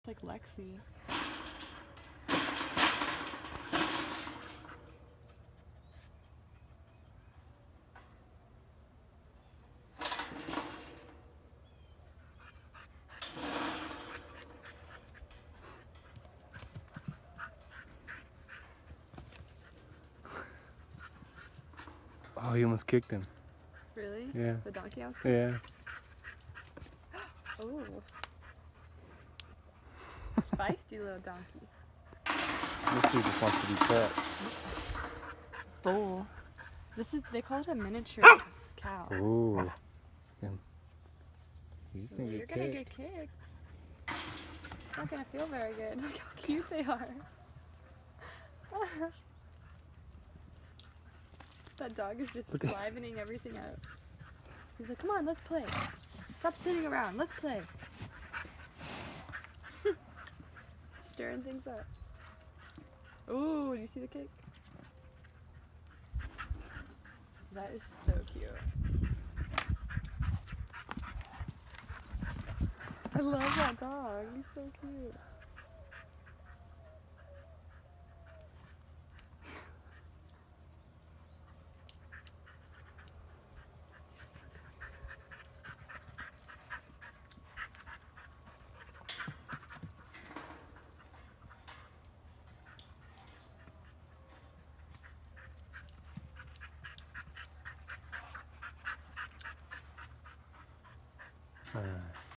It's like Lexi. Oh, he almost kicked him. Really? Yeah. The donkey house? Yeah. Oh. Feisty little donkey. This dude just wants to be pet. Bull. They call it a miniature cow. Ooh. Damn. He's gonna You're get gonna kicked. get kicked. It's not gonna feel very good. Look how cute they are. That dog is just livening everything up. He's like, come on, let's play. Stop sitting around, let's play. Stirring things up. Ooh, do you see the kick? That is so cute. I love that dog. He's so cute. Alright.